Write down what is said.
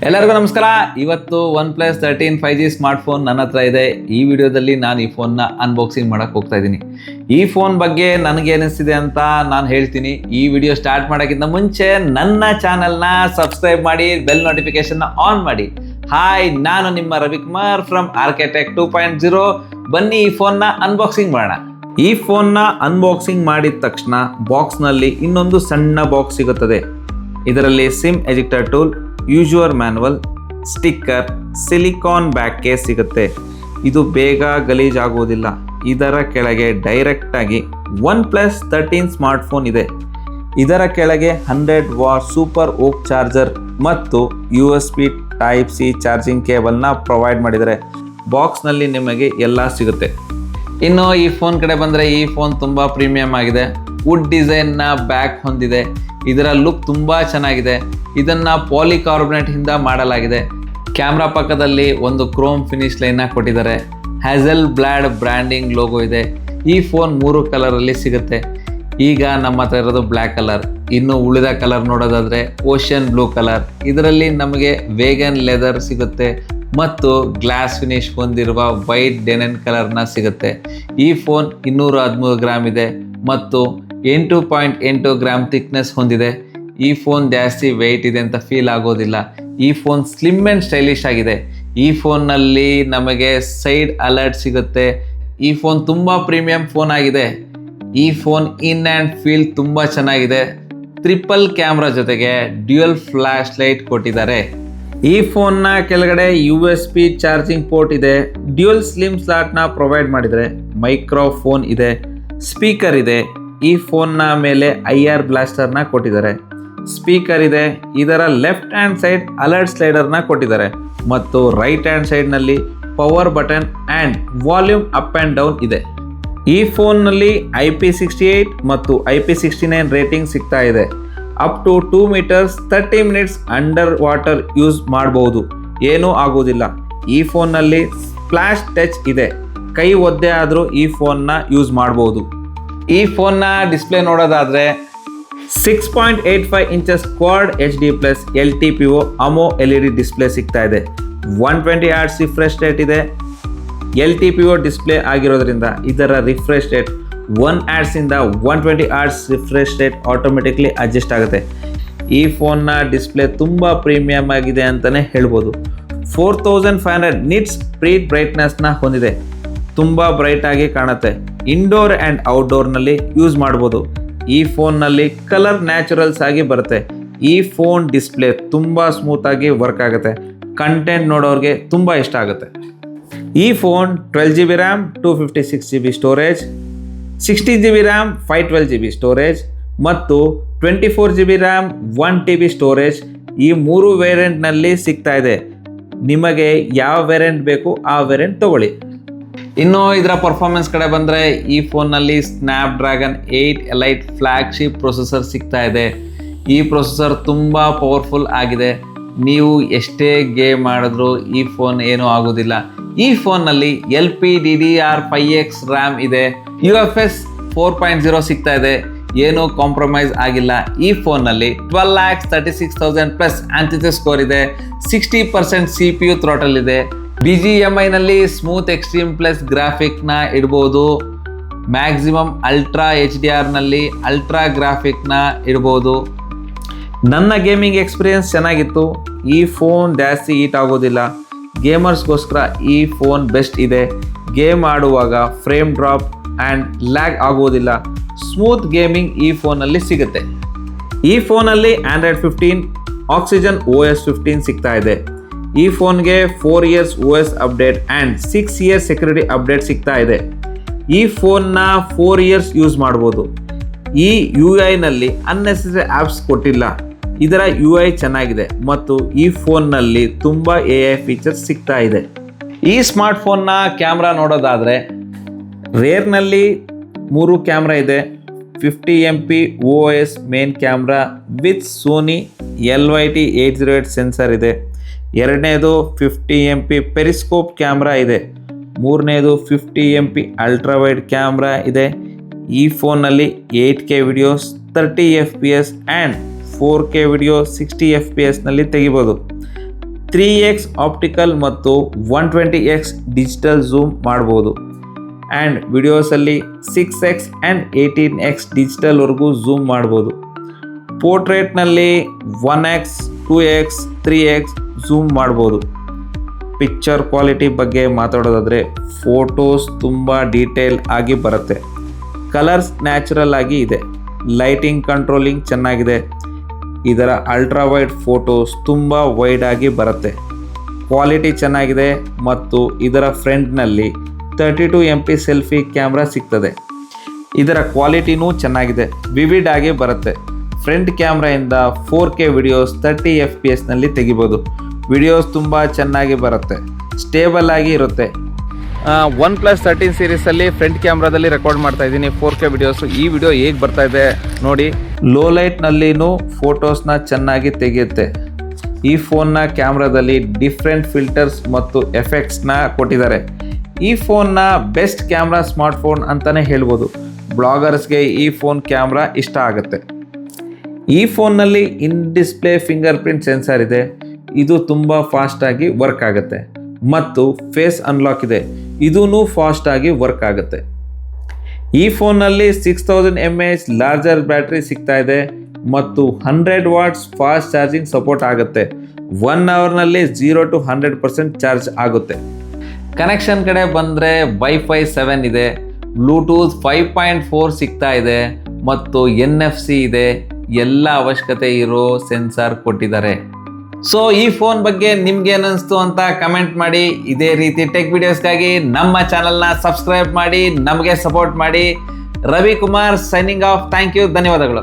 ಎಲ್ಲರಿಗೂ ನಮಸ್ಕಾರ. ಇವತ್ತು OnePlus 13 5G ಸ್ಮಾರ್ಟ್ಫೋನ್ ನನ್ನ ಹತ್ರ ಇದೆ. ಈ ವಿಡಿಯೋದಲ್ಲಿ ನಾನು ಈ ಫೋನ್ನ ಅನ್ಬಾಕ್ಸಿಂಗ್ ಮಾಡಕ್ಕೆ ಹೋಗ್ತಾ ಇದ್ದೀನಿ. ಈ ಫೋನ್ ಬಗ್ಗೆ ನನಗೆ ಅನಿಸ್ತಿದೆ ಅಂತ ನಾನು ಹೇಳ್ತೀನಿ. ಈ ವಿಡಿಯೋ ಸ್ಟಾರ್ಟ್ ಮಾಡೋಕ್ಕಿಂತ ಮುಂಚೆ ನನ್ನ ಚಾನಲ್ನ ಸಬ್ಸ್ಕ್ರೈಬ್ ಮಾಡಿ, ಬೆಲ್ ನೋಟಿಫಿಕೇಶನ್ನ ಆನ್ ಮಾಡಿ. ಹಾಯ್, ನಾನು ನಿಮ್ಮ ರವಿಕುಮಾರ್ ಫ್ರಮ್ ಆರ್ಕಿಟೆಕ್ಟ್ 2.0. ಬನ್ನಿ ಈ ಫೋನ್ನ ಅನ್ಬಾಕ್ಸಿಂಗ್ ಮಾಡೋಣ. ಈ ಫೋನ್ನ ಅನ್ಬಾಕ್ಸಿಂಗ್ ಮಾಡಿದ ತಕ್ಷಣ ಬಾಕ್ಸ್ನಲ್ಲಿ ಇನ್ನೊಂದು ಸಣ್ಣ ಬಾಕ್ಸ್ ಸಿಗುತ್ತದೆ. ಇದರಲ್ಲಿ sim ejector tool, user manual, sticker, silicon back case ಸಿಗುತ್ತೆ. ಇದು ಬೇಗ ಗಲೀಜಾಗುವುದಿಲ್ಲ. ಇದರ ಕೆಳಗೆ ಡೈರೆಕ್ಟಾಗಿ OnePlus 13 ಸ್ಮಾರ್ಟ್ಫೋನ್ ಇದೆ. ಇದರ ಕೆಳಗೆ 100 ವಾಟ್ ಸೂಪರ್ ಓಕ್ ಚಾರ್ಜರ್ ಮತ್ತು USB Type-C ಚಾರ್ಜಿಂಗ್ ಕೇಬಲ್ನ ಪ್ರೊವೈಡ್ ಮಾಡಿದ್ದಾರೆ. ಬಾಕ್ಸ್ನಲ್ಲಿ ನಿಮಗೆ ಎಲ್ಲ ಸಿಗುತ್ತೆ. ಇನ್ನು ಈ ಫೋನ್ ಕಡೆ ಬಂದರೆ, ಈ ಫೋನ್ ತುಂಬ ಪ್ರೀಮಿಯಂ ಆಗಿದೆ. ವುಡ್ ಡಿಸೈನ್ನ ಬ್ಯಾಕ್ ಹೊಂದಿದೆ. ಇದರ ಲುಕ್ ತುಂಬ ಚೆನ್ನಾಗಿದೆ. ಇದನ್ನು ಪಾಲಿಕಾರ್ಬನೇಟ್ ಇಂದ ಮಾಡಲಾಗಿದೆ. ಕ್ಯಾಮ್ರಾ ಪಕ್ಕದಲ್ಲಿ ಒಂದು ಕ್ರೋಮ್ ಫಿನಿಶ್ ಲೈನ್ನ ಕೊಟ್ಟಿದ್ದಾರೆ. ಹ್ಯಾಸೆಲ್ ಬ್ಲಾಡ್ ಬ್ರ್ಯಾಂಡಿಂಗ್ ಲೋಗೋ ಇದೆ. ಈ ಫೋನ್ 3 ಕಲರಲ್ಲಿ ಸಿಗುತ್ತೆ. ಈಗ ನಮ್ಮ ಹತ್ರ ಇರೋದು ಬ್ಲ್ಯಾಕ್ ಕಲರ್. ಇನ್ನು ಉಳಿದ ಕಲರ್ ನೋಡೋದಾದರೆ ಓಷನ್ ಬ್ಲೂ ಕಲರ್. ಇದರಲ್ಲಿ ನಮಗೆ ವೇಗನ್ ಲೆದರ್ ಸಿಗುತ್ತೆ ಮತ್ತು ಗ್ಲಾಸ್ ಫಿನಿಶ್ ಹೊಂದಿರುವ ವೈಟ್ ಡೆನನ್ ಕಲರ್ನ ಸಿಗುತ್ತೆ. ಈ ಫೋನ್ 213 ಗ್ರಾಮ್ ಇದೆ ಮತ್ತು 8.8 ಗ್ರಾಮ್ ಥಿಕ್ನೆಸ್ ಹೊಂದಿದೆ. ಈ ಫೋನ್ ಜಾಸ್ತಿ ವೆಯ್ಟ್ ಇದೆ ಅಂತ ಫೀಲ್ ಆಗೋದಿಲ್ಲ. ಈ ಫೋನ್ ಸ್ಲಿಮ್ ಆ್ಯಂಡ್ ಸ್ಟೈಲಿಶ್ ಆಗಿದೆ. ಈ ಫೋನ್ನಲ್ಲಿ ನಮಗೆ ಸೈಡ್ ಅಲರ್ಟ್ ಸಿಗುತ್ತೆ. ಈ ಫೋನ್ ತುಂಬ ಪ್ರೀಮಿಯಂ ಫೋನ್ ಆಗಿದೆ. ಈ ಫೋನ್ ಇನ್ ಆ್ಯಂಡ್ ಫೀಲ್ ತುಂಬ ಚೆನ್ನಾಗಿದೆ. ಟ್ರಿಪಲ್ ಕ್ಯಾಮ್ರಾ ಜೊತೆಗೆ ಡ್ಯುಯಲ್ ಫ್ಲ್ಯಾಶ್ ಲೈಟ್ ಕೊಟ್ಟಿದ್ದಾರೆ. ಈ ಫೋನ್ನ ಕೆಳಗಡೆ USB ಚಾರ್ಜಿಂಗ್ ಪೋರ್ಟ್ ಇದೆ. ಡ್ಯುಯಲ್ ಸ್ಲಿಮ್ ಸ್ಲಾಟ್ನ ಪ್ರೊವೈಡ್ ಮಾಡಿದರೆ. ಮೈಕ್ರೋಫೋನ್ ಇದೆ, ಸ್ಪೀಕರ್ ಇದೆ. ಈ ಫೋನ್ನ ಮೇಲೆ IR ಬ್ಲಾಸ್ಟರ್ನ ಕೊಟ್ಟಿದ್ದಾರೆ. ಸ್ಪೀಕರ್ ಇದೆ. ಇದರ ಲೆಫ್ಟ್ ಹ್ಯಾಂಡ್ ಸೈಡ್ ಅಲರ್ಟ್ ಸ್ಲೈಡರ್ನ ಕೊಟ್ಟಿದ್ದಾರೆ ಮತ್ತು ರೈಟ್ ಹ್ಯಾಂಡ್ ಸೈಡ್ನಲ್ಲಿ power button and volume up and down ಇದೆ. ಈ ಫೋನ್ನಲ್ಲಿ IP68 ಮತ್ತು IP69 ರೇಟಿಂಗ್ ಸಿಗ್ತಾ ಇದೆ. Up to 2 metres 30 minutes under water use ಮಾಡಬಹುದು, ಏನೂ ಆಗೋದಿಲ್ಲ. ಈ ಫೋನ್ನಲ್ಲಿ ಸ್ಪ್ಲಾಶ್ ಟಚ್ ಇದೆ. ಕೈ ಒದ್ದೆ ಆದರೂ ಈ ಫೋನ್ನ ಯೂಸ್ ಮಾಡಬಹುದು. ಈ ಫೋನ್ನ ಡಿಸ್ಪ್ಲೇ ನೋಡೋದಾದರೆ 6.85 inches Quad HD+ LTPO AMO LED display ಸಿಗ್ತಾ ಇದೆ. 120 Hz ರಿಫ್ರೆಶ್ ರೇಟ್ ಇದೆ. LTPO ಡಿಸ್ಪ್ಲೇ ಆಗಿರೋದ್ರಿಂದ ಇದರ ರಿಫ್ರೆಶ್ ರೇಟ್ 1 Hz ಇಂದ 120 Hz refresh rate automatically adjust ಆಗುತ್ತೆ. ಈ ಫೋನ್ನ ಡಿಸ್ಪ್ಲೇ ತುಂಬ ಪ್ರೀಮಿಯಂ ಆಗಿದೆ ಅಂತಲೇ ಹೇಳ್ಬೋದು. 4500 ನಿಟ್ಸ್ ಪ್ರೀ ಬ್ರೈಟ್ನೆಸ್ನ ಹೊಂದಿದೆ. ತುಂಬ ಬ್ರೈಟ್ ಆಗಿ ಕಾಣುತ್ತೆ. ಇಂಡೋರ್ ಆ್ಯಂಡ್ ಔಟ್ಡೋರ್ನಲ್ಲಿ ಯೂಸ್ ಮಾಡ್ಬೋದು. ಈ ಫೋನ್ನಲ್ಲಿ ಕಲರ್ ನ್ಯಾಚುರಲ್ಸ್ ಆಗಿ ಬರುತ್ತೆ. ಈ ಫೋನ್ ಡಿಸ್ಪ್ಲೇ ತುಂಬ ಸ್ಮೂತಾಗಿ ವರ್ಕ್ ಆಗುತ್ತೆ. ಕಂಟೆಂಟ್ ನೋಡೋರಿಗೆ ತುಂಬ ಇಷ್ಟ ಆಗುತ್ತೆ. ಈ phone 12GB RAM, 256GB storage, 16GB RAM, 512GB storage ಮತ್ತು 24GB ರ್ಯಾಮ್, 1TB ಸ್ಟೋರೇಜ್, ಈ 3 ವೇರಿಯಂಟ್ನಲ್ಲಿ ಸಿಗ್ತಾ ಇದೆ. ನಿಮಗೆ ಯಾವ ವೇರಿಯಂಟ್ ಬೇಕು ಆ ವೇರಿಯಂಟ್ ತಗೊಳ್ಳಿ. ಇನ್ನು ಇದರ ಪರ್ಫಾರ್ಮೆನ್ಸ್ ಕಡೆ ಬಂದರೆ, ಈ ಫೋನ್ನಲ್ಲಿ ಸ್ನ್ಯಾಪ್ಡ್ರ್ಯಾಗನ್ 8 ಎಲೈಟ್ ಫ್ಲ್ಯಾಗ್ಶಿಪ್ ಪ್ರೊಸೆಸರ್ ಸಿಗ್ತಾ ಇದೆ. ಈ ಪ್ರೊಸೆಸರ್ ತುಂಬ ಪವರ್ಫುಲ್ ಆಗಿದೆ. ನೀವು ಎಷ್ಟೇ ಗೇಮ್ ಮಾಡಿದ್ರೂ ಈ ಫೋನ್ ಏನೂ ಆಗೋದಿಲ್ಲ. ಈ ಫೋನ್ನಲ್ಲಿ LPDDR5X ರ್ಯಾಮ್ ಇದೆ. UFS 4.0 ಸಿಗ್ತಾ ಇದೆ. ಏನೂ ಕಾಂಪ್ರಮೈಸ್ ಆಗಿಲ್ಲ. ಈ ಫೋನ್ನಲ್ಲಿ 12,36,000 ಪ್ಲಸ್ ಆಂಟಿಟಿ ಸ್ಕೋರ್ ಇದೆ. 60% CPU ಥ್ರಾಟಲ್ ಇದೆ. BGMIನಲ್ಲಿ ಸ್ಮೂತ್ ಎಕ್ಸ್ಟ್ರೀಮ್ ಪ್ಲಸ್ ಗ್ರಾಫಿಕ್ನ ಇಡ್ಬೋದು. ಮ್ಯಾಕ್ಸಿಮಮ್ ಅಲ್ಟ್ರಾ HDRನಲ್ಲಿ ಅಲ್ಟ್ರಾ ಗ್ರಾಫಿಕ್ನ ಇಡ್ಬೋದು. ನನ್ನ ಗೇಮಿಂಗ್ ಎಕ್ಸ್ಪೀರಿಯನ್ಸ್ ಚೆನ್ನಾಗಿತ್ತು. ಈ ಫೋನ್ ಜಾಸ್ತಿ ಹೀಟ್ ಆಗೋದಿಲ್ಲ. ಗೇಮರ್ಸ್ಗೋಸ್ಕರ ಈ ಫೋನ್ ಬೆಸ್ಟ್ ಇದೆ. ಗೇಮ್ ಆಡುವಾಗ ಫ್ರೇಮ್ ಡ್ರಾಪ್ ಆ್ಯಂಡ್ ಲ್ಯಾಗ್ ಆಗೋದಿಲ್ಲ. ಸ್ಮೂತ್ ಗೇಮಿಂಗ್ ಈ ಫೋನಲ್ಲಿ ಸಿಗುತ್ತೆ. ಈ ಫೋನಲ್ಲಿ Android 15, Oxygen OS 15 ಸಿಗ್ತಾ ಇದೆ. ಈ ಫೋನ್ಗೆ 4 years OS update and 6 years security update ಸಿಗ್ತಾ ಇದೆ. ಈ ಫೋನ್ನ 4 ಇಯರ್ಸ್ ಯೂಸ್ ಮಾಡ್ಬೋದು. ಈ UI-ನಲ್ಲಿ ಅನ್ನೆಸೆಸರಿ ಆ್ಯಪ್ಸ್ ಕೊಟ್ಟಿಲ್ಲ. ಇದರ UI ಚೆನ್ನಾಗಿದೆ ಮತ್ತು ಈ ಫೋನ್ನಲ್ಲಿ ತುಂಬ AI ಫೀಚರ್ಸ್ ಸಿಗ್ತಾ ಇದೆ. ಈ ಸ್ಮಾರ್ಟ್ಫೋನ್ನ ಕ್ಯಾಮ್ರಾ ನೋಡೋದಾದರೆ, ರೇರ್ನಲ್ಲಿ 3 ಕ್ಯಾಮ್ರಾ ಇದೆ. 50MP OIS main camera with Sony LYT808 sensor ಇದೆ. ಎರಡನೇದು 50MP ಪೆರಿಸ್ಕೋಪ್ ಕ್ಯಾಮ್ರಾ ಇದೆ. ಮೂರನೇದು 50MP ಅಲ್ಟ್ರಾವೈಡ್ ಕ್ಯಾಮ್ರಾ ಇದೆ. ಈ ಫೋನ್ನಲ್ಲಿ 8K videos 30 FPS and 4K video 60 FPS ನಲ್ಲಿ ತೆಗಿಬೋದು. 3x ಆಪ್ಟಿಕಲ್ ಮತ್ತು 120x ಡಿಜಿಟಲ್ ಝೂಮ್ ಮಾಡ್ಬೋದು. ಆ್ಯಂಡ್ ವಿಡಿಯೋಸಲ್ಲಿ 6x ಆ್ಯಂಡ್ 18x ಡಿಜಿಟಲ್ವರೆಗೂ ಝೂಮ್ ಮಾಡ್ಬೋದು. ಪೋರ್ಟ್ರೇಟ್ನಲ್ಲಿ 1x 2x 3x ಝೂಮ್ ಮಾಡ್ಬೋದು. ಪಿಕ್ಚರ್ ಕ್ವಾಲಿಟಿ ಬಗ್ಗೆ ಮಾತಾಡೋದಾದರೆ ಫೋಟೋಸ್ ತುಂಬ ಡೀಟೇಲ್ ಆಗಿ ಬರುತ್ತೆ. ಕಲರ್ಸ್ ನ್ಯಾಚುರಲ್ ಆಗಿ ಇದೆ. ಲೈಟಿಂಗ್ ಕಂಟ್ರೋಲಿಂಗ್ ಚೆನ್ನಾಗಿದೆ. ಇದರ ಅಲ್ಟ್ರಾ ವೈಡ್ ಫೋಟೋಸ್ ತುಂಬ ವೈಡ್ ಆಗಿ ಬರುತ್ತೆ. ಕ್ವಾಲಿಟಿ ಚೆನ್ನಾಗಿದೆ ಮತ್ತು ಇದರ ಫ್ರಂಟ್ನಲ್ಲಿ 32 MP ಸೆಲ್ಫಿ ಕ್ಯಾಮ್ರಾ ಸಿಗ್ತದೆ. ಇದರ ಕ್ವಾಲಿಟಿನೂ ಚೆನ್ನಾಗಿದೆ, ವಿವಿಡ್ ಆಗಿ ಬರುತ್ತೆ. ಫ್ರಂಟ್ ಕ್ಯಾಮ್ರಾಯಿಂದ 4K ವಿಡಿಯೋಸ್ 30 FPS ತೆಗಿಬೋದು. ವಿಡಿಯೋಸ್ ತುಂಬ ಚೆನ್ನಾಗಿ ಬರುತ್ತೆ, ಸ್ಟೇಬಲ್ ಆಗಿ ಇರುತ್ತೆ. OnePlus 13 ಸೀರೀಸಲ್ಲಿ ಫ್ರಂಟ್ ಕ್ಯಾಮ್ರಾದಲ್ಲಿ ರೆಕಾರ್ಡ್ ಮಾಡ್ತಾ ಇದ್ದೀನಿ 4K ವಿಡಿಯೋಸು. ಈ ವಿಡಿಯೋ ಹೇಗೆ ಬರ್ತಾ ಇದೆ ನೋಡಿ. ಲೋ ಲೈಟ್ನಲ್ಲಿನೂ ಫೋಟೋಸ್ನ ಚೆನ್ನಾಗಿ ತೆಗೆಯುತ್ತೆ. ಈ ಫೋನ್ನ ಕ್ಯಾಮ್ರಾದಲ್ಲಿ ಡಿಫ್ರೆಂಟ್ ಫಿಲ್ಟರ್ಸ್ ಮತ್ತು ಎಫೆಕ್ಟ್ಸ್ನ ಕೊಟ್ಟಿದ್ದಾರೆ. ಈ ಫೋನ್ನ ಬೆಸ್ಟ್ ಕ್ಯಾಮ್ರಾ ಸ್ಮಾರ್ಟ್ಫೋನ್ ಅಂತಲೇ ಹೇಳ್ಬೋದು. ಬ್ಲಾಗರ್ಸ್ಗೆ ಈ ಫೋನ್ ಕ್ಯಾಮ್ರಾ ಇಷ್ಟ ಆಗುತ್ತೆ. ಈ ಫೋನ್ನಲ್ಲಿ ಇನ್ ಡಿಸ್ಪ್ಲೇ ಫಿಂಗರ್ ಪ್ರಿಂಟ್ ಸೆನ್ಸರ್ ಇದೆ. ಇದು ತುಂಬ ಫಾಸ್ಟಾಗಿ ವರ್ಕ್ ಆಗುತ್ತೆ ಮತ್ತು ಫೇಸ್ ಅನ್ಲಾಕ್ ಇದೆ, ಇದೂ ಫಾಸ್ಟಾಗಿ ವರ್ಕ್ ಆಗುತ್ತೆ. ಈ ಫೋನ್ನಲ್ಲಿ 6000 mAh ಲಾರ್ಜರ್ ಬ್ಯಾಟ್ರಿ ಸಿಗ್ತಾ ಇದೆ ಮತ್ತು 100 ವಾಟ್ಸ್ ಫಾಸ್ಟ್ ಚಾರ್ಜಿಂಗ್ ಸಪೋರ್ಟ್ ಆಗುತ್ತೆ. 1 ಅವರ್ನಲ್ಲಿ 0 to 100% ಚಾರ್ಜ್ ಆಗುತ್ತೆ. ಕನೆಕ್ಷನ್ ಕಡೆ ಬಂದರೆ ವೈಫೈ 7 ಇದೆ, ಬ್ಲೂಟೂತ್ 5.4 ಸಿಗ್ತಾ ಇದೆ ಮತ್ತು NFC ಇದೆ. ಎಲ್ಲ ಅವಶ್ಯಕತೆ ಇರೋ ಸೆನ್ಸಾರ್ ಕೊಟ್ಟಿದ್ದಾರೆ. ಸೊ ಈ ಫೋನ್ ಬಗ್ಗೆ ನಿಮ್ಗೆ ಏನಿಸ್ತು ಅಂತ ಕಮೆಂಟ್ ಮಾಡಿ. ಇದೇ ರೀತಿ ಟೆಕ್ ವಿಡಿಯೋಸ್ಗಾಗಿ ನಮ್ಮ ಚಾನಲ್ನ ಸಬ್ಸ್ಕ್ರೈಬ್ ಮಾಡಿ, ನಮಗೆ ಸಪೋರ್ಟ್ ಮಾಡಿ. Ravikumar signing off. Thank you, ಧನ್ಯವಾದಗಳು.